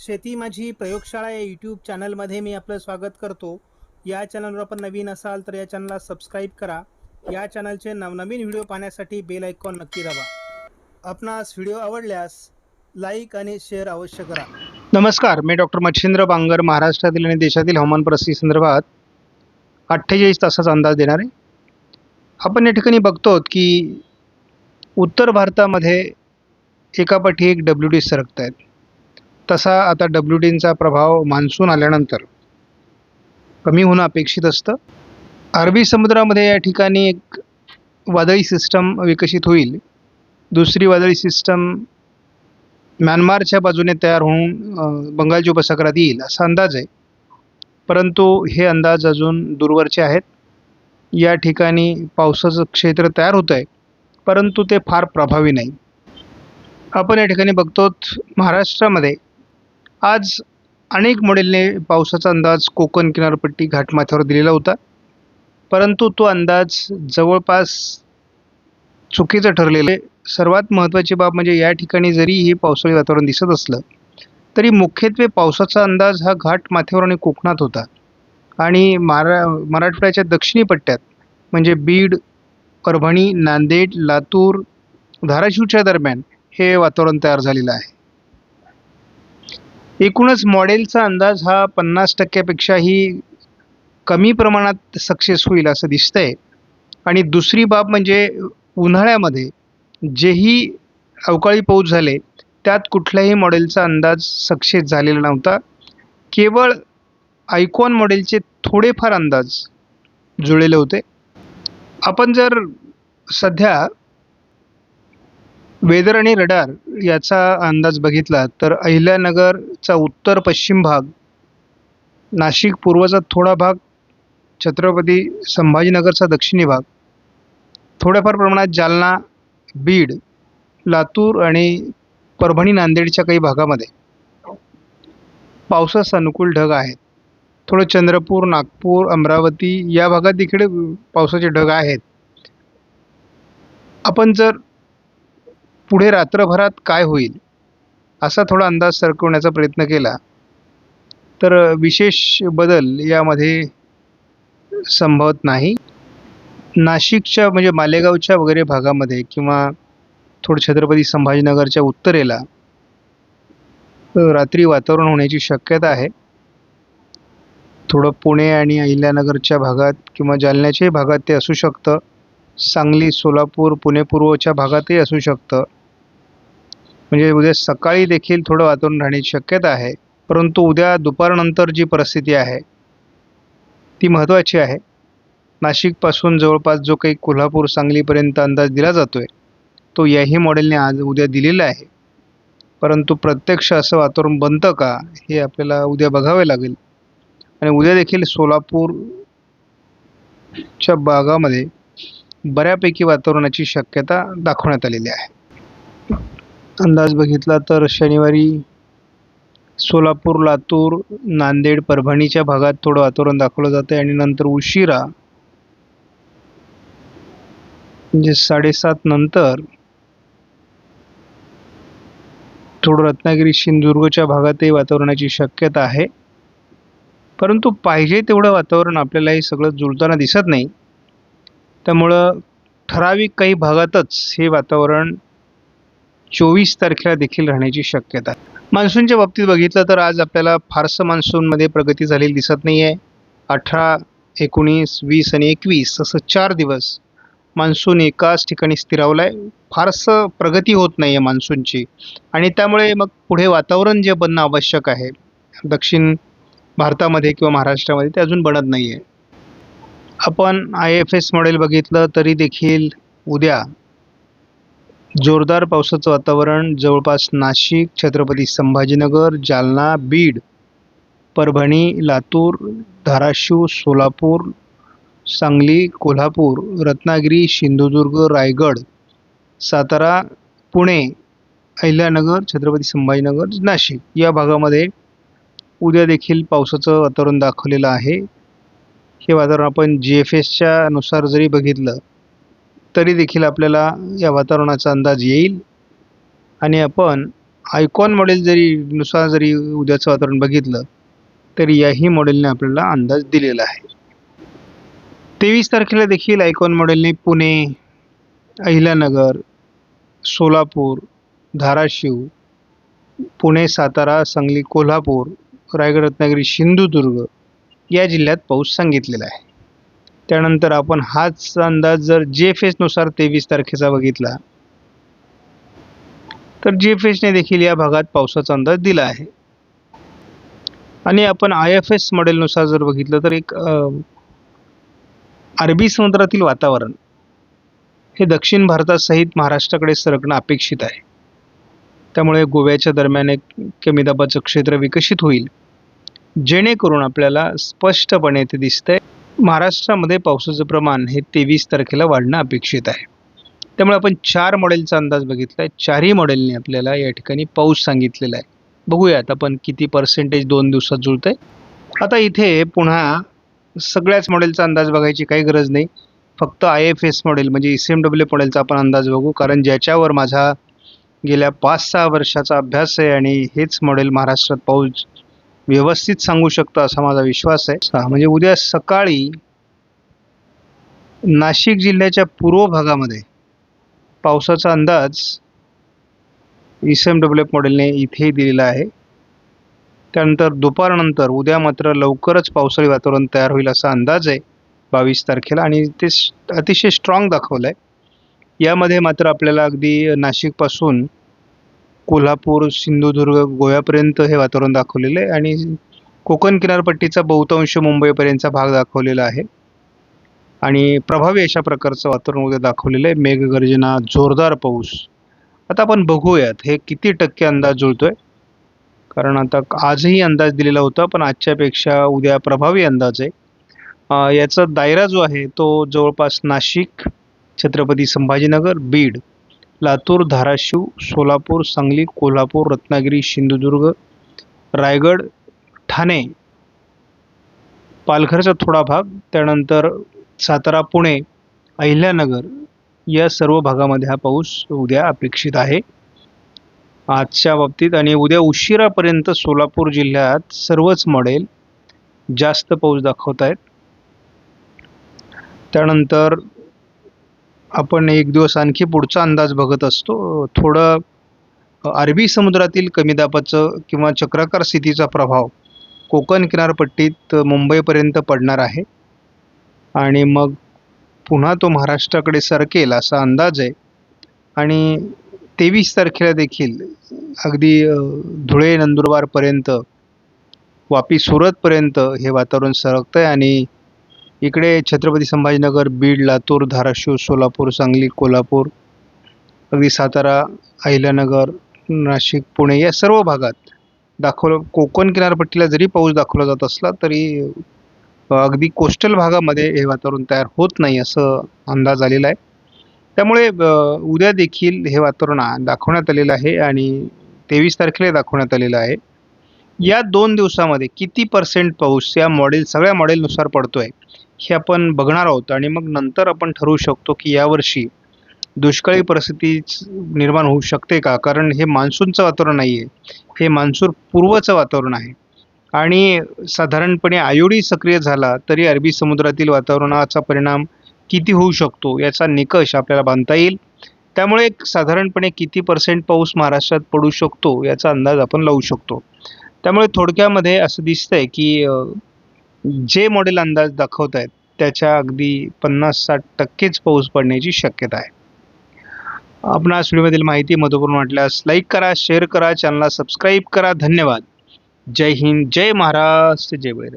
शेती माझी प्रयोगशाळा या यूट्यूब चॅनलमध्ये मी आपलं स्वागत करतो. या चॅनलवर आपण नवीन असाल तर या चॅनलला सबस्क्राईब करा. या चॅनलचे नवनवीन व्हिडिओ पाहण्यासाठी बेल आयकॉन नक्की दाबा. आपणास व्हिडिओ आवडल्यास लाईक आणि शेअर अवश्य करा. नमस्कार, मी डॉक्टर मच्छिंद्र बांगर महाराष्ट्रातील आणि देशातील हवामान परिस्थिती संदर्भात 48 तासाचा अंदाज देणार आहे. आपण या ठिकाणी बघतो की उत्तर भारतामध्ये एकापाठी एक WD सरकत आहेत. तसा आता WDचा प्रभाव मान्सून आल्यानंतर कमी होणं अपेक्षित असतं. अरबी समुद्रामध्ये या ठिकाणी एक वादळी सिस्टम विकसित होईल. दुसरी वादळी सिस्टम म्यानमारच्या बाजूने तयार होऊन बंगालच्या उपसागरात येईल असा अंदाज आहे. परंतु हे अंदाज अजून दूरवरचे आहेत. या ठिकाणी पावसाचं क्षेत्र तयार होतं आहे, परंतु ते फार प्रभावी नाही. आपण या ठिकाणी बघतो महाराष्ट्रामध्ये आज अनेक मॉडेलने पावसाचा अंदाज कोकण किनारपट्टी घाटमाथ्यावर दिलेला होता, परंतु तो अंदाज जवळपास चुकीचं ठरलेलं आहे. सर्वात महत्त्वाची बाब म्हणजे या ठिकाणी जरी हे पावसाळी वातावरण दिसत असलं तरी मुख्यत्वे पावसाचा अंदाज हा घाटमाथ्यावर आणि कोकणात होता आणि मराठवाड्याच्या दक्षिणी पट्ट्यात म्हणजे बीड, परभणी, नांदेड, लातूर, धाराशिवच्या दरम्यान हे वातावरण तयार झालेलं आहे. एकूणच मॉडेलचा अंदाज हा 50%पेक्षाही कमी प्रमाणात सक्सेस होईल असं दिसतंय. आणि दुसरी बाब म्हणजे उन्हाळ्यामध्ये जेही अवकाळी पाऊस झाले त्यात कुठल्याही मॉडेलचा अंदाज सक्सेस झालेला नव्हता. केवळ आयकॉन मॉडेलचे थोडेफार अंदाज जुळलेले होते. आपण जर सध्या वेदर आणि रडार याचा अंदाज बघितला तर अहिल्यानगरचा उत्तर पश्चिम भाग, नाशिक पूर्वचा थोडा भाग, छत्रपती संभाजीनगरचा दक्षिणी भाग, थोड्याफार प्रमाणात जालना, बीड, लातूर आणि परभणी नांदेडच्या काही भागामध्ये पावसास अनुकूल ढग आहेत. थोडं चंद्रपूर, नागपूर, अमरावती या भागात देखील पावसाचे ढग आहेत. आपण जर पुढे रात्रभरात काय होईल असा थोडा अंदाज सरकवण्याचा प्रयत्न केला तर विशेष बदल यामध्ये संभवत नाही. नाशिकच्या म्हणजे मालेगावच्या वगैरे भागामध्ये किंवा थोडं छत्रपती संभाजीनगरच्या उत्तरेला रात्री वातावरण होण्याची शक्यता आहे. थोडं पुणे आणि अहिल्यानगरच्या भागात किंवा जालन्याच्याही भागात ते असू शकतं. सांगली, सोलापूर, पुणे पूर्वच्या भागातही असू शकतं. म्हणजे उद्या सकाळी देखील थोडं वातावरण राहण्याची शक्यता आहे. परंतु उद्या दुपारनंतर जी परिस्थिती आहे ती महत्त्वाची आहे. नाशिकपासून जवळपास जो काही कोल्हापूर, सांगलीपर्यंत अंदाज दिला जातो आहे तो याही मॉडेलने आज उद्या दिलेला आहे. परंतु प्रत्यक्ष असं वातावरण बनतं का हे आपल्याला उद्या बघावे लागेल. आणि उद्या देखील सोलापूरच्या भागामध्ये बऱ्यापैकी वातावरणाची शक्यता दाखवण्यात आलेली आहे. अंदाज बघितला तर शनिवारी सोलापूर, लातूर, नांदेड, परभणीच्या भागात थोडं वातावरण दाखवलं जातं आणि नंतर उशिरा म्हणजे 7:30 नंतर थोडं रत्नागिरी, सिंधुदुर्गच्या भागातही वातावरणाची शक्यता आहे. परंतु पाहिजे तेवढं वातावरण आपल्याला हे सगळं जुळताना दिसत नाही. त्यामुळं ठराविक काही भागातच हे वातावरण 24 तारखेला देखील राहण्याची शक्यता आहे. मान्सूनच्या बाबतीत बघितलं तर आज आपल्याला फारसं मान्सूनमध्ये प्रगती झालेली दिसत नाही आहे. 18, 19, 20 आणि 21 असं 4 दिवस मान्सून एकाच ठिकाणी स्थिरावला आहे. फारसं प्रगती होत नाही आहे मान्सूनची आणि त्यामुळे मग पुढे वातावरण जे बनणं आवश्यक आहे दक्षिण भारतामध्ये किंवा महाराष्ट्रामध्ये ते अजून बनत नाही आहे. आपण IFS मॉडेल बघितलं तरी देखील उद्या जोरदार पावसाचं वातावरण जवळपास नाशिक, छत्रपती संभाजीनगर, जालना, बीड, परभणी, लातूर, धाराशिव, सोलापूर, सांगली, कोल्हापूर, रत्नागिरी, सिंधुदुर्ग, रायगड, सातारा, पुणे, अहिल्यानगर, छत्रपती संभाजीनगर, नाशिक या भागामध्ये उद्या देखील पावसाचं वातावरण दाखवलेलं आहे. हे वातावरण आपण GFSच्या नुसार जरी बघितलं तरी देखील आपल्याला या वातावरणाचा अंदाज येईल आणि आपण आयकॉन मॉडेल नुसार जरी उद्याचं वातावरण बघितलं तरी याही मॉडेलने आपल्याला अंदाज दिलेला आहे. 23 तारखेला देखील आयकॉन मॉडेलने पुणे, अहिल्यानगर, सोलापूर, धाराशिव, पुणे, सातारा, सांगली, कोल्हापूर, रायगड, रत्नागिरी, सिंधुदुर्ग या जिल्ह्यात पाऊस सांगितलेला आहे. त्यानंतर आपण हाच अंदाज जर GFS नुसार 23 तारखेचा बघितला तर GFSने देखील या भागात पावसाचा अंदाज दिला आहे. आणि आपण IFS मॉडेलनुसार जर बघितलं तर एक अरबी समुद्रातील वातावरण हे दक्षिण भारतासहित महाराष्ट्राकडे सरकणं अपेक्षित आहे. त्यामुळे गोव्याच्या दरम्यान एक कमी दाबाचं क्षेत्र विकसित होईल, जेणेकरून आपल्याला स्पष्टपणे ते दिसतंय महाराष्ट्रामध्ये पावसाचं प्रमाण हे 23 तारखेला वाढणं अपेक्षित आहे. त्यामुळे आपण 4 मॉडेलचा अंदाज बघितला आहे. 4ही मॉडेलने आपल्याला या ठिकाणी पाऊस सांगितलेला आहे. बघूयात आपण किती पर्सेंटेज 2 दिवसात जुळतंय. आता इथे पुन्हा सगळ्याच मॉडेलचा अंदाज बघायची काही गरज नाही. फक्त IFS मॉडेल म्हणजे SMW मॉडेलचा आपण अंदाज बघू, कारण ज्याच्यावर माझा गेल्या 5-6 वर्षाचा अभ्यास आहे आणि हेच मॉडेल महाराष्ट्रात पाऊस व्यवस्थित सांगू शकतं असा माझा विश्वास आहे. म्हणजे उद्या सकाळी नाशिक जिल्ह्याच्या पूर्व भागामध्ये पावसाचा अंदाज SMW मॉडेलने इथे दिलेला आहे. त्यानंतर दुपारनंतर उद्या मात्र लवकरच पावसाळी वातावरण तयार होईल असा अंदाज आहे 22 तारखेला, आणि ते अतिशय स्ट्रॉंग दाखवलं आहे. यामध्ये मात्र आपल्याला अगदी नाशिकपासून कोल्हापूर, सिंधुदुर्ग, गोव्यापर्यंत हे वातावरण दाखवलेलं आहे आणि कोकण किनारपट्टीचा बहुतांश मुंबईपर्यंतचा भाग दाखवलेला आहे आणि प्रभावी अशा प्रकारचं वातावरण उद्या दाखवलेलं आहे. मेघगर्जना, जोरदार पाऊस. आता आपण बघूयात हे किती टक्के अंदाज जुळतोय, कारण आता आजही अंदाज दिलेला होता पण आजच्यापेक्षा उद्या प्रभावी अंदाज आहे. याचा दायरा जो आहे तो जवळपास नाशिक, छत्रपती संभाजीनगर, बीड, लातूर, धाराशिव, सोलापूर, सांगली, कोल्हापूर, रत्नागिरी, सिंधुदुर्ग, रायगड, ठाणे, पालघरचा थोडा भाग, त्यानंतर सातारा, पुणे, अहिल्यानगर या सर्व भागामध्ये हा पाऊस उद्या अपेक्षित आहे आजच्या बाबतीत. आणि उद्या उशिरापर्यंत सोलापूर जिल्ह्यात सर्वच मॉडेल जास्त पाऊस दाखवत आहेत. त्यानंतर आपण एक दिवस आणखी पुढचा अंदाज बघत असतो. थोडं अरबी समुद्रातील कमी दाबाचं किंवा चक्राकार स्थितीचा प्रभाव कोकण किनारपट्टीत मुंबईपर्यंत पडणार आहे आणि मग पुन्हा तो महाराष्ट्राकडे सरकेल असा अंदाज आहे. आणि 23 तारखेला देखील अगदी धुळे, नंदुरबारपर्यंत, वापी, सुरतपर्यंत हे वातावरण सरकतं आहे आणि इकडे छत्रपती संभाजीनगर, बीड, लातूर, धाराशिव, सोलापूर, सांगली, कोल्हापूर, अगदी सातारा, अहिल्यानगर, नाशिक, पुणे या सर्व भागात कोकण किनारपट्टीला जरी पाऊस दाखवला जात असला तरी अगदी कोस्टल भागामध्ये हे वातावरण तयार होत नाही असं अंदाज आलेला आहे. त्यामुळे उद्या देखील हे वातावरण दाखवण्यात आलेलं आहे आणि 23 तारखेला दाखवण्यात आलेलं आहे. या 2 दिवसामध्ये किती % पाऊस या सगळ्या मॉडेलनुसार पडतोय हे आपण बघणार आहोत आणि मग नंतर आपण ठरवू शकतो की यावर्षी दुष्काळी परिस्थिती निर्माण होऊ शकते का, कारण हे मान्सूनचं वातावरण नाही आहे, हे मान्सून पूर्वचं वातावरण आहे आणि साधारणपणे आयोडी सक्रिय झाला तरी अरबी समुद्रातील वातावरणाचा परिणाम किती होऊ शकतो याचा निकष आपल्याला बांधता येईल. त्यामुळे साधारणपणे किती % पाऊस महाराष्ट्रात पडू शकतो याचा अंदाज आपण लावू शकतो. त्यामुळे थोडक्यामध्ये असं दिसतंय की जे मॉडेल अंदाज दाखवत आहेत त्याच्या अगदी 50-60% पाऊस पडण्याची शक्यता आहे. आपणास व्हिडिओमधील माहिती महत्त्वपूर्ण वाटल्यास लाईक करा, शेअर करा, चॅनलला सबस्क्राईब करा. धन्यवाद. जय हिंद, जय महाराष्ट्र, जय वैर.